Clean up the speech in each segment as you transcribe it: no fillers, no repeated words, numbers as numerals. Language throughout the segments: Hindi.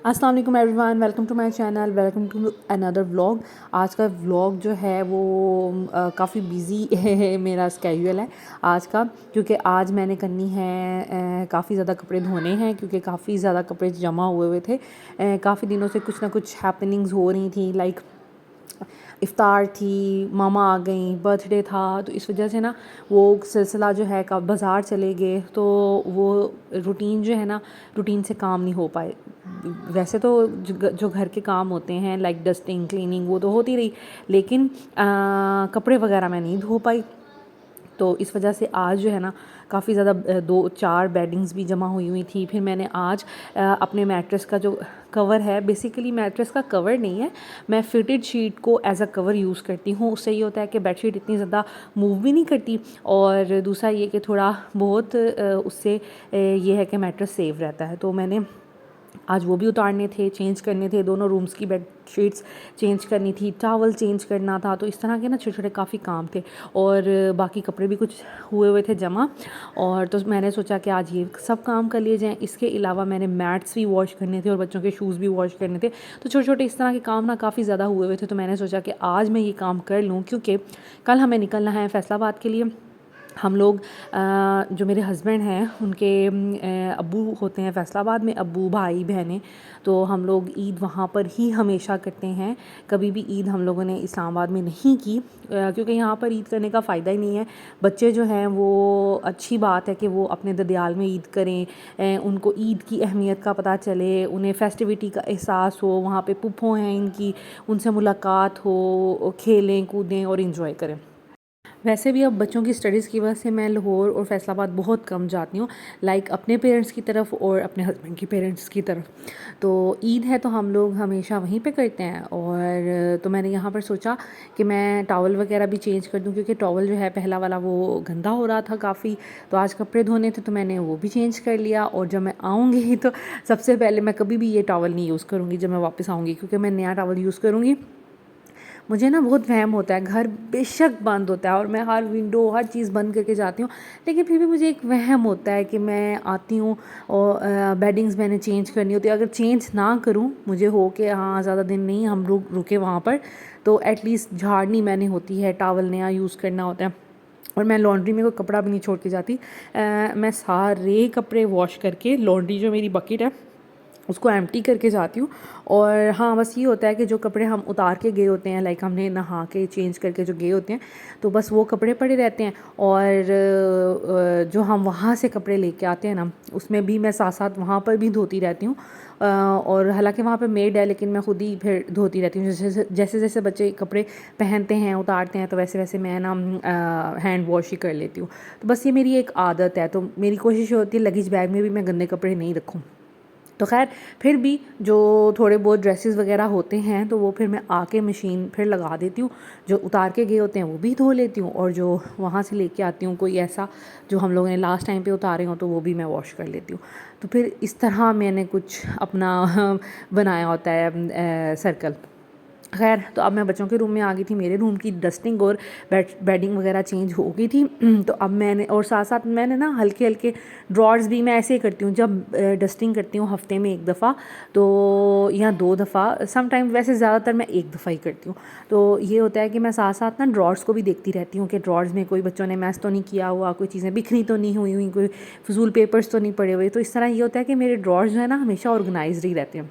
अस्सलाम वालेकुम everyone, welcome to my channel, welcome to another vlog. आज का व्लॉग जो है वो काफ़ी बिज़ी है मेरा स्केड्यूल है आज का, क्योंकि आज मैंने करनी है काफ़ी ज़्यादा कपड़े धोने हैं, क्योंकि काफ़ी ज़्यादा कपड़े जमा हुए हुए थे। काफ़ी दिनों से कुछ ना कुछ हैपनिंग्स हो रही थी, लाइक इफ़्तार थी, मामा आ गई, बर्थडे था, तो इस वजह से ना वो सिलसिला जो है का बाज़ार चले गए, तो वो रूटीन जो है ना, रूटीन से काम नहीं हो पाए। वैसे तो जो घर के काम होते हैं लाइक डस्टिंग, क्लीनिंग, वो तो होती रही, लेकिन कपड़े वगैरह मैं नहीं धो पाई। तो इस वजह से आज जो है ना काफ़ी ज़्यादा 2-4 बेडिंग्स भी जमा हुई हुई थी। फिर मैंने आज अपने मैट्रेस का जो कवर है, बेसिकली मैट्रेस का कवर नहीं है, मैं फिटेड शीट को एज अ कवर यूज़ करती हूँ। उससे ये होता है कि बेडशीट इतनी ज़्यादा मूव भी नहीं करती, और दूसरा ये कि थोड़ा बहुत उससे ये है कि मैट्रेस सेफ रहता है। तो मैंने आज वो भी उतारने थे, चेंज करने थे, दोनों रूम्स की बेड शीट्स चेंज करनी थी, टॉवल चेंज करना था, तो इस तरह के ना छोटे छोटे काफ़ी काम थे, और बाकी कपड़े भी कुछ हुए हुए थे जमा। और तो मैंने सोचा कि आज ये सब काम कर लिए जाएँ। इसके अलावा मैंने मैट्स भी वॉश करने थे और बच्चों के शूज़ भी वॉश करने थे। तो छोटे छोटे इस तरह के काम ना काफ़ी ज़्यादा हुए हुए थे, तो मैंने सोचा कि आज मैं ये काम कर लूँ, क्योंकि कल हमें निकलना है फैसलाबाद के लिए। हम लोग जो मेरे हस्बैंड हैं उनके अब्बू होते हैं फैसलाबाद में, अब्बू, भाई, बहनें, तो हम लोग ईद वहाँ पर ही हमेशा करते हैं। कभी भी ईद हम लोगों ने इस्लामाबाद में नहीं की, क्योंकि यहाँ पर ईद करने का फ़ायदा ही नहीं है। बच्चे जो हैं वो अच्छी बात है कि वो अपने ददियाल में ईद करें, उनको ईद की अहमियत का पता चले, उन्हें फेस्टिविटी का एहसास हो, वहाँ पे पुप्पो हैं इनकी, उनसे मुलाकात हो, खेलें कूदें और इन्जॉय करें। वैसे भी अब बच्चों की स्टडीज़ की वजह से मैं लाहौर और फैसलाबाद बहुत कम जाती हूँ, लाइक अपने पेरेंट्स की तरफ और अपने हस्बैंड की पेरेंट्स की तरफ। तो ईद है तो हम लोग हमेशा वहीं पे करते हैं, और तो मैंने यहाँ पर सोचा कि मैं टॉवल वगैरह भी चेंज कर दूँ, क्योंकि टॉवल जो है पहला वाला वो गंदा हो रहा था काफ़ी। तो आज कपड़े धोने थे तो मैंने वो भी चेंज कर लिया, और जब मैं आऊँगी तो सबसे पहले मैं कभी भी ये टॉवल नहीं यूज़ करूँगी जब मैं वापस आऊँगी, क्योंकि मैं नया टॉवल यूज़ करूँगी। मुझे ना बहुत वहम होता है, घर बेशक बंद होता है और मैं हर विंडो हर चीज़ बंद करके जाती हूँ, लेकिन फिर भी मुझे एक वहम होता है कि मैं आती हूँ और बेडिंग्स मैंने चेंज करनी होती है। अगर चेंज ना करूँ, मुझे हो कि हाँ ज़्यादा दिन नहीं हम रुके वहाँ पर, तो एटलीस्ट झाड़नी मैंने होती है, टॉवल नया यूज़ करना होता है, और मैं लॉन्ड्री में कोई कपड़ा भी नहीं छोड़ के जाती। मैं सारे कपड़े वॉश करके लॉन्ड्री जो मेरी बकेट है उसको एम्प्टी करके जाती हूँ। और हाँ, बस ये होता है कि जो कपड़े हम उतार के गए होते हैं, लाइक हमने नहा के चेंज करके जो गए होते हैं, तो बस वो कपड़े पड़े रहते हैं। और जो हम वहाँ से कपड़े लेके आते हैं ना, उसमें भी मैं साथ साथ वहाँ पर भी धोती रहती हूँ। और हालांकि वहाँ पे मेड है, लेकिन मैं खुद ही फिर धोती रहती हूँ। जैसे जैसे बच्चे कपड़े पहनते हैं, उतारते हैं, तो वैसे वैसे मैं ना हैंड वॉश ही कर लेती हूँ। तो बस ये मेरी एक आदत है, तो मेरी कोशिश होती है लगेज बैग में भी मैं गंदे कपड़े नहीं रखूँ। तो खैर, फिर भी जो थोड़े बहुत ड्रेसेस वगैरह होते हैं तो वो फिर मैं आके मशीन फिर लगा देती हूँ। जो उतार के गए होते हैं वो भी धो लेती हूँ, और जो वहाँ से लेके आती हूँ कोई ऐसा जो हम लोगों ने लास्ट टाइम पे उतारे हों, तो वो भी मैं वॉश कर लेती हूँ। तो फिर इस तरह मैंने कुछ अपना बनाया होता है सर्कल। खैर, तो अब मैं बच्चों के रूम में आ गई थी, मेरे रूम की डस्टिंग और बेडिंग वगैरह चेंज हो गई थी। तो अब मैंने, और साथ साथ मैंने ना हल्के हल्के ड्रॉर्स भी मैं ऐसे ही करती हूँ, जब डस्टिंग करती हूँ हफ्ते में 1 दफ़ा तो या 2 दफ़ा, सम टाइम वैसे ज़्यादातर मैं 1 दफ़ा ही करती हूँ। तो ये होता है कि मैं साथ साथ ना ड्रॉर्स को भी देखती रहती हूँ कि ड्रॉर्स में कोई बच्चों ने मैस तो नहीं किया हुआ, कोई चीज़ें बिखरी तो नहीं हुई, कोई फजूल पेपर्स तो नहीं पड़े हुए। तो इस तरह ये होता है कि मेरे ड्रॉर्स जो है ना हमेशा ऑर्गेनाइज्ड ही रहते हैं।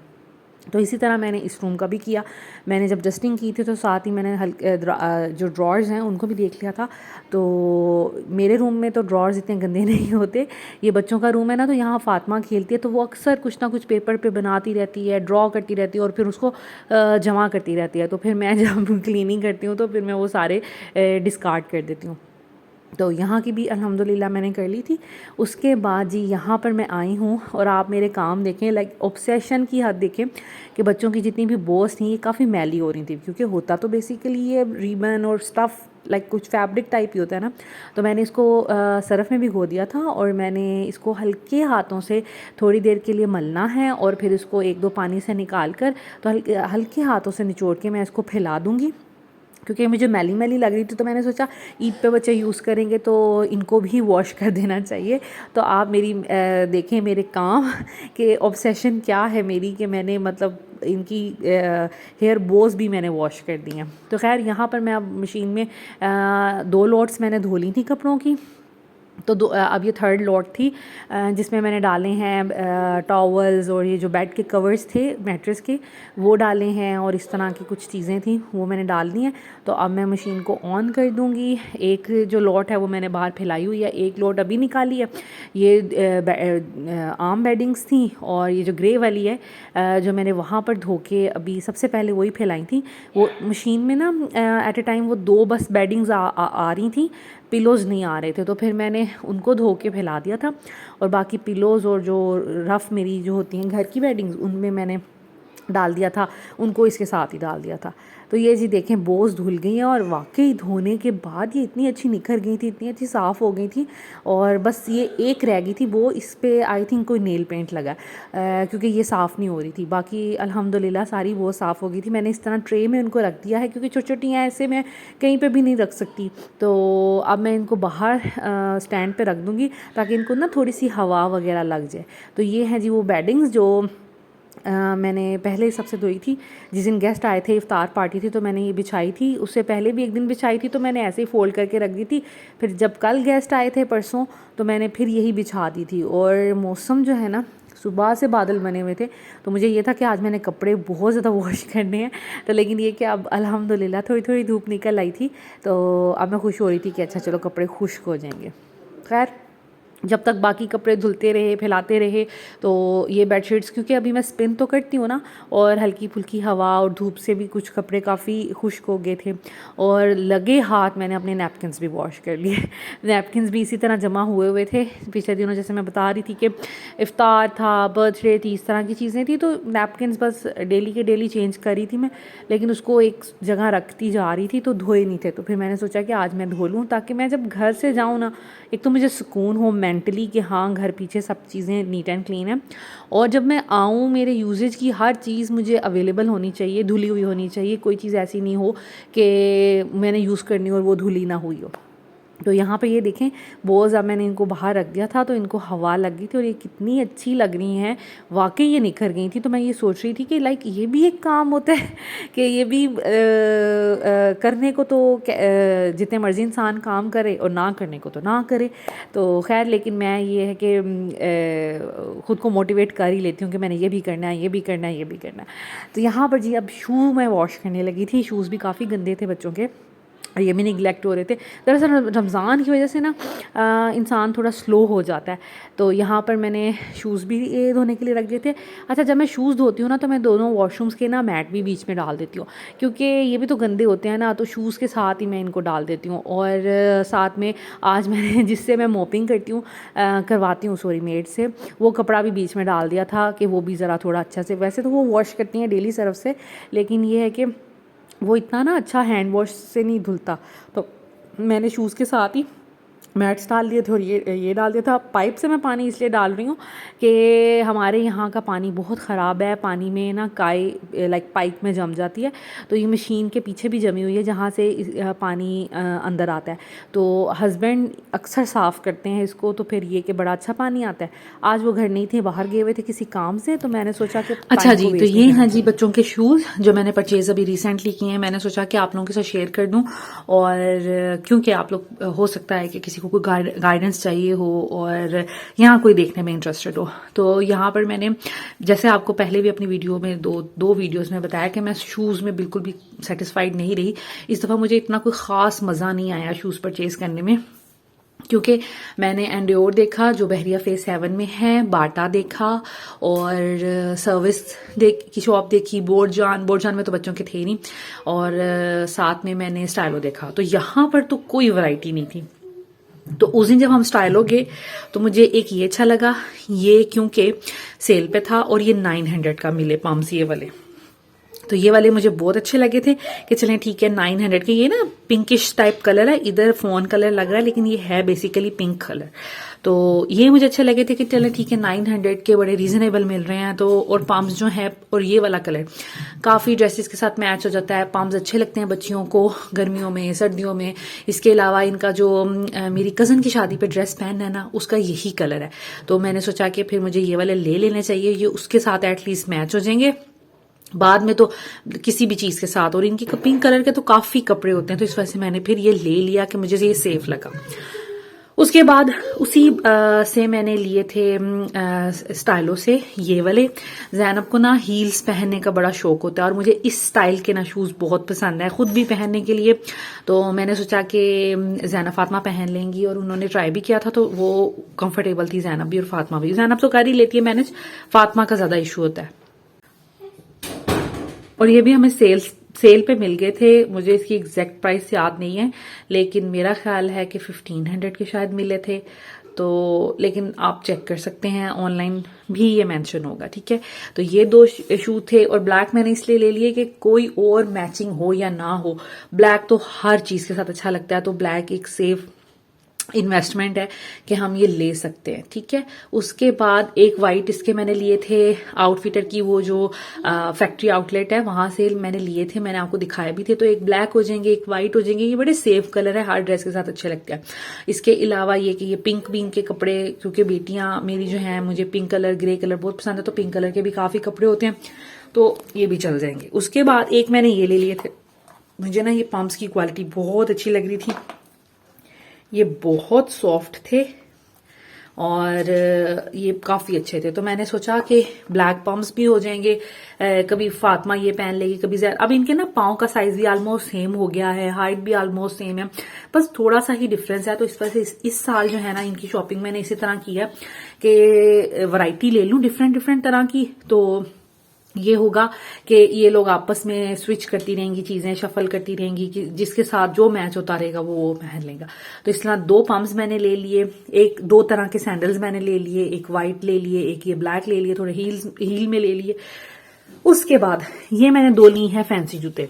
तो इसी तरह मैंने इस रूम का भी किया। मैंने जब डस्टिंग की थी तो साथ ही मैंने जो ड्रॉर्स हैं उनको भी देख लिया था। तो मेरे रूम में तो ड्रॉर्स इतने गंदे नहीं होते। ये बच्चों का रूम है ना, तो यहाँ फ़ातिमा खेलती है, तो वो अक्सर कुछ ना कुछ पेपर पे बनाती रहती है, ड्रॉ करती रहती है, और फिर उसको जमा करती रहती है। तो फिर मैं जब क्लीनिंग करती हूँ तो फिर मैं वो सारे डिस्कार्ड कर देती हूँ। तो यहाँ की भी अल्हम्दुलिल्लाह मैंने कर ली थी। उसके बाद जी यहाँ पर मैं आई हूँ, और आप मेरे काम देखें, लाइक ऑब्सेशन की हद देखें कि बच्चों की जितनी भी बोस थी ये काफ़ी मैली हो रही थी, क्योंकि होता तो बेसिकली ये रिबन और स्टफ़ लाइक कुछ फैब्रिक टाइप ही होता है ना। तो मैंने इसको सरफ़ में भिगो दिया था, और मैंने इसको हल्के हाथों से थोड़ी देर के लिए मलना है, और फिर इसको 1-2 पानी से निकाल कर तो हल्के हल्के हाथों से निचोड़ के मैं इसको फैला दूँगी। क्योंकि मुझे मैली मैली लग रही थी, तो मैंने सोचा ईद पे बच्चे यूज़ करेंगे तो इनको भी वॉश कर देना चाहिए। तो आप मेरी देखें मेरे काम के ऑब्सेशन क्या है मेरी, कि मैंने मतलब इनकी हेयर बोस भी मैंने वॉश कर दी हैं। तो खैर यहाँ पर मैं अब मशीन में 2 लोड्स मैंने धो ली थी कपड़ों की। तो अब ये थर्ड लॉट थी जिसमें मैंने डाले हैं टॉवल्स और ये जो बेड के कवर्स थे मैट्रेस के, वो डाले हैं, और इस तरह की कुछ चीज़ें थी वो मैंने डाल दी हैं। तो अब मैं मशीन को ऑन कर दूँगी। एक जो लॉट है वो मैंने बाहर फैलाई हुई है, एक लॉट अभी निकाली है। ये आर्म बेडिंग्स थी, और ये जो ग्रे वाली है जो मैंने वहाँ पर धो के अभी सबसे पहले वही फैलाई थी। वो मशीन में ना एट ए टाइम वो 2 बस बेडिंग्स आ रही थी, पिलोज़ नहीं आ रहे थे, तो फिर मैंने उनको धो के फैला दिया था। और बाकी पिलोज़ और जो रफ़ मेरी जो होती हैं घर की बेडिंग्स, उनमें मैंने डाल दिया था, उनको इसके साथ ही डाल दिया था। तो ये जी देखें बोझ धुल गई हैं, और वाकई धोने के बाद ये इतनी अच्छी निखर गई थी, इतनी अच्छी साफ़ हो गई थी। और बस ये एक रह गई थी, वो इस पे आई थिंक कोई नेल पेंट लगा क्योंकि ये साफ़ नहीं हो रही थी। बाकी अल्हम्दुलिल्लाह सारी वो साफ़ हो गई थी। मैंने इस तरह ट्रे में उनको रख दिया है, क्योंकि छोटी छोटी हैं, ऐसे मैं कहीं पे भी नहीं रख सकती। तो अब मैं इनको बाहर स्टैंड पे रख दूँगी, ताकि इनको ना थोड़ी सी हवा वगैरह लग जाए। तो ये हैं जी वो बेडिंग्स जो मैंने पहले सबसे धोई थी। जिस दिन गेस्ट आए थे, इफ्तार पार्टी थी, तो मैंने ये बिछाई थी। उससे पहले भी एक दिन बिछाई थी, तो मैंने ऐसे ही फ़ोल्ड करके रख दी थी। फिर जब कल गेस्ट आए थे परसों, तो मैंने फिर यही बिछा दी थी। और मौसम जो है ना, सुबह से बादल बने हुए थे, तो मुझे ये था कि आज मैंने कपड़े बहुत ज़्यादा वॉश करने हैं। तो लेकिन ये कि अब अल्हम्दुलिल्लाह थोड़ी थोड़ी धूप निकल आई थी, तो अब मैं खुश हो रही थी कि अच्छा चलो कपड़े खुश्क हो जाएंगे। खैर जब तक बाकी कपड़े धुलते रहे, फैलाते रहे, तो ये बेडशीट्स, क्योंकि अभी मैं स्पिन तो करती हूँ ना, और हल्की फुल्की हवा और धूप से भी कुछ कपड़े काफ़ी खुश्क हो गए थे। और लगे हाथ मैंने अपने नैपकिन्स भी वॉश कर लिए। नैपकिन्स भी इसी तरह जमा हुए हुए थे पिछले दिनों, जैसे मैं बता रही थी कि इफ़्तार था, बर्थडे थी, इस तरह की चीज़ें थी, तो नैपकिन्स बस डेली के डेली चेंज कर रही थी मैं, लेकिन उसको एक जगह रखती जा रही थी, तो धोए नहीं थे। तो फिर मैंने सोचा कि आज मैं धो लूँ, ताकि मैं जब घर से जाऊँ ना, एक तो मुझे सुकून हो मेंटली कि हाँ घर पीछे सब चीज़ें नीट एंड क्लीन है, और जब मैं आऊँ मेरे यूजेज की हर चीज़ मुझे अवेलेबल होनी चाहिए, धुली हुई होनी चाहिए। कोई चीज़ ऐसी नहीं हो कि मैंने यूज़ करनी हो और वो धुली ना हुई हो। तो यहाँ पे ये देखें बोझ अब मैंने इनको बाहर रख दिया था, तो इनको हवा लग गई थी, और ये कितनी अच्छी लग रही हैं, वाकई ये निखर गई थी। तो मैं ये सोच रही थी कि लाइक ये भी एक काम होता है कि ये भी करने को तो जितने मर्जी इंसान काम करे, और ना करने को तो ना करे। तो खैर लेकिन मैं ये है कि ख़ुद को मोटिवेट कर ही लेती हूँ कि मैंने ये भी करना है, ये भी करना है, ये भी करना है। तो यहाँ पर जी अब शू मैं वॉश करने लगी थी। शूज़ भी काफ़ी गंदे थे बच्चों के, और ये भी निगलेक्ट हो रहे थे। दरअसल रमज़ान की वजह से ना इंसान थोड़ा स्लो हो जाता है। तो यहाँ पर मैंने शूज़ भी धोने के लिए रख दिए थे। अच्छा जब मैं शूज़ धोती हूँ ना, तो मैं दोनों वॉशरूम्स के ना मैट भी बीच में डाल देती हूँ, क्योंकि ये भी तो गंदे होते हैं ना, तो शूज़ के साथ ही मैं इनको डाल देती हूँ। और साथ में आज मैंने जिससे मैं मोपिंग करवाती हूँ सॉरी मेड से, वो कपड़ा भी बीच में डाल दिया था कि वो भी ज़रा थोड़ा अच्छा से, वैसे तो वो वॉश करती हैं डेली सर्फ से, लेकिन ये है कि वो इतना ना अच्छा हैंड वॉश से नहीं धुलता। तो मैंने शूज़ के साथ ही मैट्स डाल दिए थे, और ये डाल दिया था। पाइप से मैं पानी इसलिए डाल रही हूँ कि हमारे यहाँ का पानी बहुत ख़राब है। पानी में ना काई लाइक पाइप में जम जाती है, तो ये मशीन के पीछे भी जमी हुई है जहाँ से पानी अंदर आता है। तो हस्बैंड अक्सर साफ़ करते हैं इसको, तो फिर ये कि बड़ा अच्छा पानी आता है। आज वो घर नहीं थे, बाहर गए हुए थे किसी काम से, तो मैंने सोचा कि अच्छा जी, तो ये हैं जी बच्चों के शूज़ जो मैंने परचेज़ अभी रिसेंटली किए हैं। मैंने सोचा कि आप लोगों के साथ शेयर कर दूँ, और क्योंकि आप लोग हो सकता है कि किसी को कोई गाइडेंस चाहिए हो और यहाँ कोई देखने में इंटरेस्टेड हो। तो यहाँ पर मैंने जैसे आपको पहले भी अपनी वीडियो में दो वीडियोस में बताया कि मैं शूज़ में बिल्कुल भी सेटिस्फाइड नहीं रही। इस दफ़ा मुझे इतना कोई ख़ास मज़ा नहीं आया शूज़ परचेज़ करने में, क्योंकि मैंने एंडियोर देखा जो बहरिया फेज 7 में है, बाटा देखा, और सर्विस की शॉप देखी, बोरजान में तो बच्चों के थे नहीं, और साथ में मैंने स्टाइलो देखा। तो यहाँ पर तो कोई वैरायटी नहीं थी। तो उस दिन जब हम स्टाइलो गए, तो मुझे एक ये अच्छा लगा, ये क्योंकि सेल पे था और ये 900 का मिले, पामसी वाले। तो ये वाले मुझे बहुत अच्छे लगे थे कि चलें ठीक है 900 के। ये ना पिंकिश टाइप कलर है, इधर फोन कलर लग रहा है लेकिन ये है बेसिकली पिंक कलर। तो ये मुझे अच्छे लगे थे कि चलें ठीक है 900 के बड़े रीजनेबल मिल रहे हैं। तो और पम्प्स जो है और ये वाला कलर काफी ड्रेसेस के साथ मैच हो जाता है। पम्प्स अच्छे लगते हैं बच्चियों को गर्मियों में, सर्दियों में। इसके अलावा इनका जो मेरी कजन की शादी पे ड्रेस पहनना है ना, उसका यही कलर है। तो मैंने सोचा कि फिर मुझे ये वाले ले लेने चाहिए, ये उसके साथ एटलीस्ट मैच हो जाएंगे बाद में तो किसी भी चीज के साथ। और इनके पिंक कलर के तो काफी कपड़े होते हैं, तो इस वजह से मैंने फिर ये ले लिया कि मुझे ये सेफ लगा। उसके बाद उसी से मैंने लिए थे स्टाइलो से ये वाले। जैनब को ना हील्स पहनने का बड़ा शौक होता है और मुझे इस स्टाइल के ना शूज बहुत पसंद है, खुद भी पहनने के लिए। तो मैंने सोचा कि जैनब फातिमा पहन लेंगी और उन्होंने ट्राई भी किया था तो वो कंफर्टेबल थी जैनब भी और फातिमा भी। जैनब तो कर ही लेती है मैनेज, फातिमा का ज्यादा इशू होता है। और ये भी हमें सेल पे मिल गए थे, मुझे इसकी एग्जैक्ट प्राइस याद नहीं है लेकिन मेरा ख्याल है कि 1500 के शायद मिले थे। तो लेकिन आप चेक कर सकते हैं, ऑनलाइन भी ये मेंशन होगा, ठीक है। तो ये दो शू थे और ब्लैक मैंने इसलिए ले लिए कि कोई और मैचिंग हो या ना हो, ब्लैक तो हर चीज के साथ अच्छा लगता है। तो ब्लैक एक सेफ इन्वेस्टमेंट है कि हम ये ले सकते हैं, ठीक है। उसके बाद एक वाइट इसके मैंने लिए थे आउटफिटर की, वो जो फैक्ट्री आउटलेट है वहां से मैंने लिए थे, मैंने आपको दिखाए भी थे। तो एक ब्लैक हो जाएंगे, एक वाइट हो जाएंगे, ये बड़े सेफ कलर है, हर ड्रेस के साथ अच्छे लगते हैं। इसके अलावा ये कि ये पिंक के कपड़े, क्योंकि बेटियां मेरी जो हैं मुझे पिंक कलर ग्रे कलर बहुत पसंद है, तो पिंक कलर के भी काफी कपड़े होते हैं, तो ये भी चल जाएंगे। उसके बाद एक मैंने ये ले लिए थे, मुझे ना ये पम्प्स की क्वालिटी बहुत अच्छी लग रही थी, ये बहुत सॉफ्ट थे और ये काफी अच्छे थे। तो मैंने सोचा कि ब्लैक पम्प्स भी हो जाएंगे, कभी फातिमा ये पहन लेगी, कभी जैर। अब इनके ना पाँव का साइज भी ऑलमोस्ट सेम हो गया है, हाइट भी ऑलमोस्ट सेम है, बस थोड़ा सा ही डिफरेंस है। तो इस वजह से इस साल जो है ना इनकी शॉपिंग मैंने इसी तरह की है कि वैरायटी ले लूं डिफरेंट तरह की। तो ये होगा कि ये लोग आपस में स्विच करती रहेंगी, चीजें शफल करती रहेंगी, कि जिसके साथ जो मैच होता रहेगा वो पहन लेगा। तो इस तरह दो पम्प्स मैंने ले लिए, एक दो तरह के सैंडल्स मैंने ले लिए, एक वाइट ले लिए, एक ये ब्लैक ले लिए, थोड़े हील में ले लिए। उसके बाद ये मैंने दो ली हैं फैंसी जूते।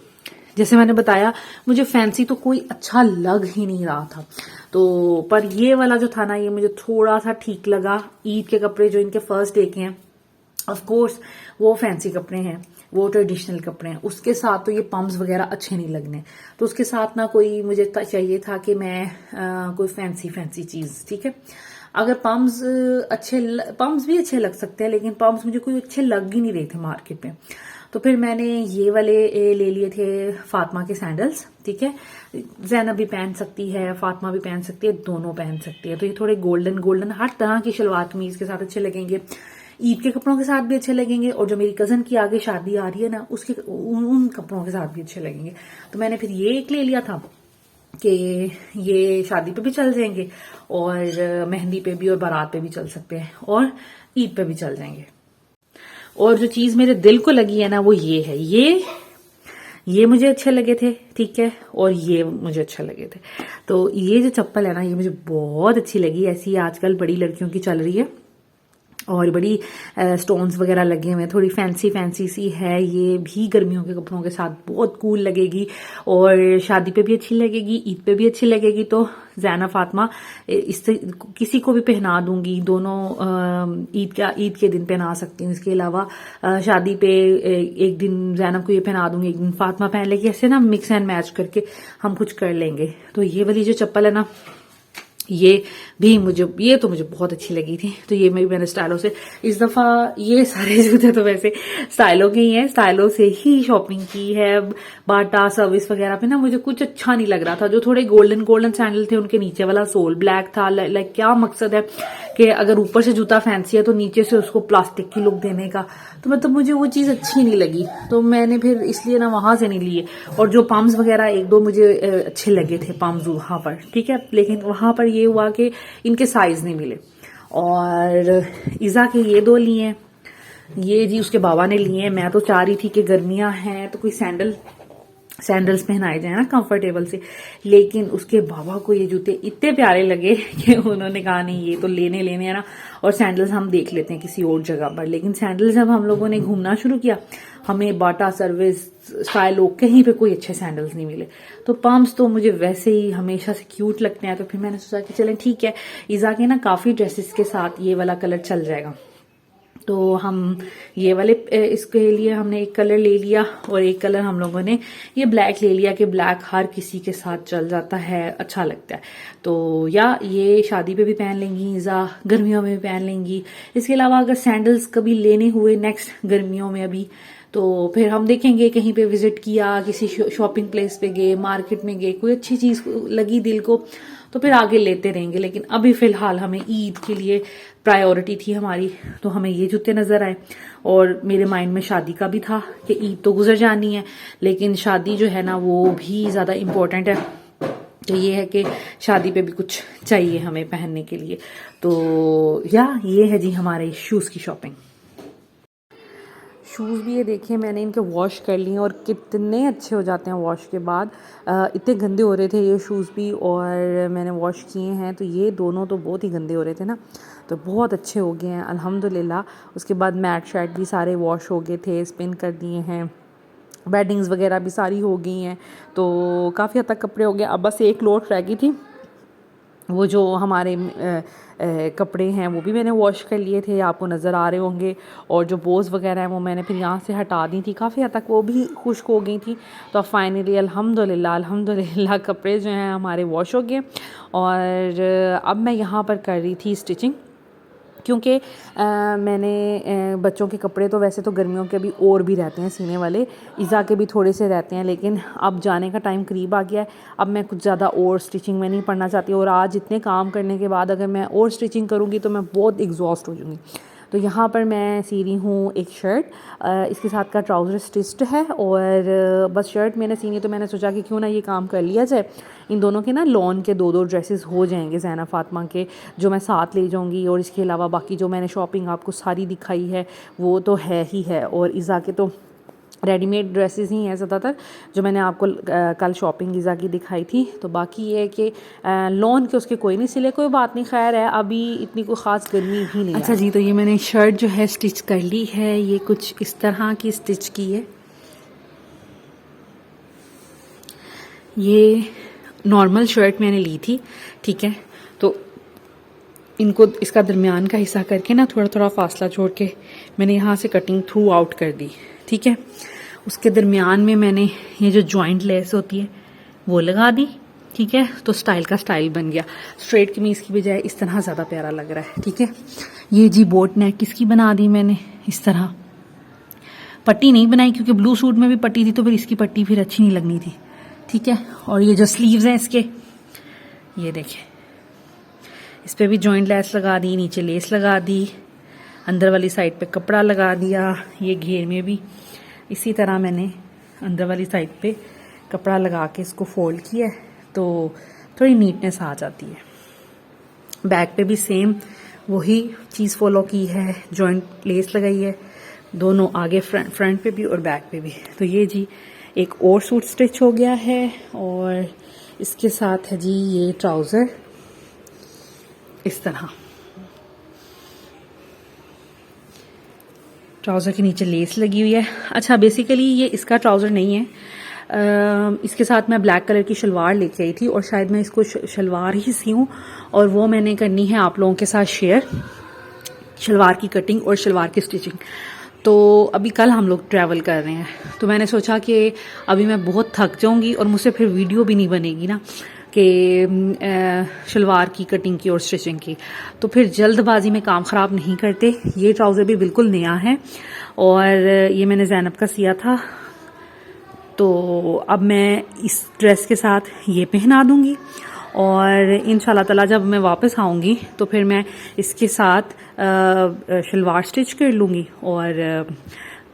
जैसे मैंने बताया मुझे फैंसी तो कोई अच्छा लग ही नहीं रहा था, तो पर ये वाला जो था ना ये मुझे थोड़ा सा ठीक लगा। ईद के कपड़े जो इनके फर्स्ट डे के हैं, ऑफ कोर्स वो फैंसी कपड़े हैं, वो ट्रेडिशनल कपड़े हैं, उसके साथ तो ये पम्प्स वगैरह अच्छे नहीं लगने। तो उसके साथ ना कोई मुझे चाहिए था कि मैं कोई फैंसी चीज, ठीक है। अगर पम्प्स भी अच्छे लग सकते हैं लेकिन पम्प्स मुझे कोई अच्छे लग ही नहीं रहे थे मार्केट में। तो फिर मैंने ये वाले ले लिए थे फातिमा के सैंडल्स, ठीक है। जैनब भी पहन सकती है, फातिमा भी पहन सकती है, दोनों पहन सकती है। तो ये थोड़े गोल्डन हर तरह की शलवार कमीज के साथ अच्छे लगेंगे, ईद के कपड़ों के साथ भी अच्छे लगेंगे, और जो मेरी कजन की आगे शादी आ रही है ना उसके उन कपड़ों के साथ भी अच्छे लगेंगे। तो मैंने फिर ये एक ले लिया था कि ये शादी पे भी चल जाएंगे और मेहंदी पे भी और बारात पे भी चल सकते हैं और ईद पे भी चल जाएंगे। और जो चीज मेरे दिल को लगी है ना वो ये है, ये मुझे अच्छे लगे थे, ठीक है, और ये मुझे अच्छे लगे थे। तो ये जो चप्पल है ना ये मुझे बहुत अच्छी लगी, ऐसी आजकल बड़ी लड़कियों की चल रही है और बड़ी स्टोन्स वगैरह लगे हुए हैं, थोड़ी फैंसी सी है। ये भी गर्मियों के कपड़ों के साथ बहुत कूल लगेगी और शादी पे भी अच्छी लगेगी, ईद पे भी अच्छी लगेगी। तो जैना फातिमा इससे किसी को भी पहना दूंगी, दोनों ईद के दिन पहना सकती हूँ। इसके अलावा शादी पे एक दिन जैनब को ये पहना दूंगी, एक दिन फातिमा पहन लेगी, ऐसे ना मिक्स एंड मैच करके हम कुछ कर लेंगे। तो ये वाली जो चप्पल है ना ये तो मुझे बहुत अच्छी लगी थी। तो ये मैंने स्टाइलो से इस दफा, ये सारे जूते तो वैसे स्टाइलो के ही हैं, स्टाइलो से ही शॉपिंग की है। बाटा सर्विस वगैरह पे ना मुझे कुछ अच्छा नहीं लग रहा था, जो थोड़े गोल्डन सैंडल थे उनके नीचे वाला सोल ब्लैक था। लाइक क्या मकसद है कि अगर ऊपर से जूता फैंसी है तो नीचे से उसको प्लास्टिक की लुक देने का, तो मतलब मुझे वो चीज अच्छी नहीं लगी। तो मैंने फिर इसलिए ना वहां से नहीं लिए। और जो पम्प्स वगैरह एक दो मुझे अच्छे लगे थे पम्प्स वहां पर, ठीक है, लेकिन वहां पर ये हुआ कि इनके साइज नहीं मिले। और ईजा के ये दो लिए हैं, ये जी उसके बाबा ने लिए हैं। मैं तो चाह रही थी कि गर्मियां हैं तो कोई सैंडल सैंडल्स पहनाए जाए ना कंफर्टेबल से। लेकिन उसके बाबा को ये जूते इतने प्यारे लगे कि उन्होंने कहा नहीं ये तो लेने लेने हैं ना, और सैंडल्स हम देख लेते हैं किसी और जगह पर। लेकिन सैंडल्स जब हम लोगों ने घूमना शुरू किया, हमें बाटा सर्विस स्टाइल लोग कहीं पे कोई अच्छे सैंडल्स नहीं मिले। तो पम्प्स तो मुझे वैसे ही हमेशा से क्यूट लगते हैं, तो फिर मैंने सोचा कि चलें ठीक है, इज़ा के ना काफ़ी ड्रेसेस के साथ ये वाला कलर चल जाएगा। तो हम ये वाले इसके लिए हमने एक कलर ले लिया, और एक कलर हम लोगों ने ये ब्लैक ले लिया कि ब्लैक हर किसी के साथ चल जाता है, अच्छा लगता है। तो या ये शादी पे भी पहन लेंगी इज़ा, गर्मियों में भी पहन लेंगी। इसके अलावा अगर सैंडल्स कभी लेने हुए नेक्स्ट गर्मियों में अभी, तो फिर हम देखेंगे कहीं पे विजिट किया, किसी शॉपिंग प्लेस पे गए, मार्केट में गए, कोई अच्छी चीज लगी दिल को, तो फिर आगे लेते रहेंगे। लेकिन अभी फिलहाल हमें ईद के लिए प्रायोरिटी थी हमारी, तो हमें ये जूते नजर आए। और मेरे माइंड में शादी का भी था कि ईद तो गुजर जानी है, लेकिन शादी जो है ना वो भी ज्यादा इम्पोर्टेंट है। तो ये है कि शादी पे भी कुछ चाहिए हमें पहनने के लिए। तो ये है जी हमारे शूज की शॉपिंग। शूज़ भी ये देखिए मैंने इनके वॉश कर लिए, और कितने अच्छे हो जाते हैं वॉश के बाद। इतने गंदे हो रहे थे ये शूज़ भी, और मैंने वॉश किए हैं तो ये दोनों तो बहुत ही गंदे हो रहे थे ना, तो बहुत अच्छे हो गए हैं अल्हम्दुलिल्लाह। उसके बाद मैट शर्ट भी सारे वॉश हो गए थे, स्पिन कर दिए हैं, बेडिंग्स वगैरह भी सारी हो गई हैं, तो काफ़ी हद तक कपड़े हो गए। अब बस एक लोड रह गई थी, वो जो हमारे कपड़े हैं वो भी मैंने वॉश कर लिए थे, आपको नज़र आ रहे होंगे। और जो बोझ वगैरह हैं वो मैंने फिर यहाँ से हटा दी थी, काफ़ी हद तक वो भी खुश्क हो गई थी। तो अब फाइनली अल्हम्दुलिल्लाह कपड़े जो हैं हमारे वॉश हो गए। और अब मैं यहाँ पर कर रही थी स्टिचिंग, क्योंकि मैंने बच्चों के कपड़े तो वैसे तो गर्मियों के भी और भी रहते हैं सीने वाले, इज़ा के भी थोड़े से रहते हैं, लेकिन अब जाने का टाइम करीब आ गया है। अब मैं कुछ ज़्यादा और स्टिचिंग में नहीं पड़ना चाहती, और आज इतने काम करने के बाद अगर मैं और स्टिचिंग करूँगी तो मैं बहुत एग्जॉस्ट हो जाऊँगी। तो यहाँ पर मैं सी रही हूँ एक शर्ट, इसके साथ का ट्राउज़र स्टिच्ड है, और बस शर्ट मैंने सीनी, तो मैंने सोचा कि क्यों ना ये काम कर लिया जाए। इन दोनों के ना लॉन के दो ड्रेसेस हो जाएंगे ज़ैना फातिमा के, जो मैं साथ ले जाऊँगी। और इसके अलावा बाकी जो मैंने शॉपिंग आपको सारी दिखाई है वो तो है ही है, और इज़ा के तो रेडीमेड ड्रेसेस ही हैं ज़्यादातर, जो मैंने आपको कल शॉपिंग इज़ा की दिखाई थी। तो बाकी ये है कि लॉन के उसके कोई नहीं सिले, कोई बात नहीं, खैर है अभी इतनी कोई ख़ास गर्मी भी नहीं। अच्छा जी, तो ये मैंने शर्ट जो है स्टिच कर ली है, ये कुछ इस तरह की स्टिच की है। ये नॉर्मल शर्ट मैंने ली थी, ठीक है। तो इनको इसका दरमियान का हिस्सा करके ना थोड़ा थोड़ा फासला छोड़ के मैंने यहाँ से कटिंग थ्रू आउट कर दी, ठीक है। उसके दरमियान में मैंने ये जो जॉइंट लेस होती है वो लगा दी, ठीक है। तो स्टाइल का स्टाइल बन गया, स्ट्रेट कमीज की बजाय इस तरह ज़्यादा प्यारा लग रहा है, ठीक है। ये जी बोट नेक इसकी बना दी मैंने इस तरह, पट्टी नहीं बनाई क्योंकि ब्लू सूट में भी पट्टी थी, तो फिर इसकी पट्टी फिर अच्छी नहीं लगनी थी, ठीक है। और ये जो स्लीव्स हैं इसके, ये देखें, इस पर भी जॉइंट लेस लगा दी, नीचे लेस लगा दी, अंदर वाली साइड पे कपड़ा लगा दिया। ये घेर में भी इसी तरह मैंने अंदर वाली साइड पे कपड़ा लगा के इसको फोल्ड किया है, तो थोड़ी नीटनेस आ जाती है। बैक पे भी सेम वही चीज़ फॉलो की है, जॉइंट लेस लगाई है दोनों, आगे फ्रंट पे भी और बैक पे भी। तो ये जी एक और सूट स्टिच हो गया है, और इसके साथ है जी ये ट्राउज़र इस तरह, ट्राउज़र के नीचे लेस लगी हुई है। अच्छा, बेसिकली ये इसका ट्राउज़र नहीं है, इसके साथ मैं ब्लैक कलर की शलवार लेके आई थी, और शायद मैं इसको शलवार ही सीऊं, और वो मैंने करनी है आप लोगों के साथ शेयर, शलवार की कटिंग और शलवार की स्टिचिंग। तो अभी कल हम लोग ट्रैवल कर रहे हैं, तो मैंने सोचा कि अभी मैं बहुत थक जाऊंगी और मुझसे फिर वीडियो भी नहीं बनेगी ना कि शलवार की कटिंग की और स्टिचिंग की, तो फिर जल्दबाजी में काम ख़राब नहीं करते। ये ट्राउज़र भी बिल्कुल नया है, और ये मैंने ज़ैनब का सिया था, तो अब मैं इस ड्रेस के साथ ये पहना दूंगी, और इंशाल्लाह ताला जब मैं वापस आऊँगी तो फिर मैं इसके साथ शलवार स्टिच कर लूँगी, और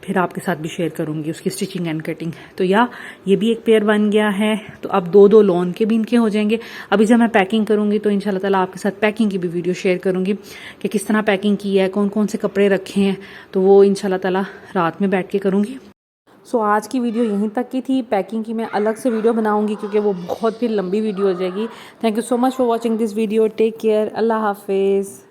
फिर आपके साथ भी शेयर करूँगी उसकी स्टिचिंग एंड कटिंग। तो ये भी एक पेयर बन गया है, तो अब दो लॉन के भी इनके हो जाएंगे। अभी जब मैं पैकिंग करूँगी तो इंशाल्लाह ताला आपके साथ पैकिंग की भी वीडियो शेयर करूँगी कि किस तरह पैकिंग की है, कौन कौन से कपड़े रखे हैं, तो वो इंशाल्लाह ताला रात में बैठ के करूँगी। सो आज की वीडियो यहीं तक की थी। पैकिंग की मैं अलग से वीडियो बनाऊंगी क्योंकि वो बहुत ही लंबी वीडियो हो जाएगी। Thank you so much for watching this video. Take care. Allah हाफिज़।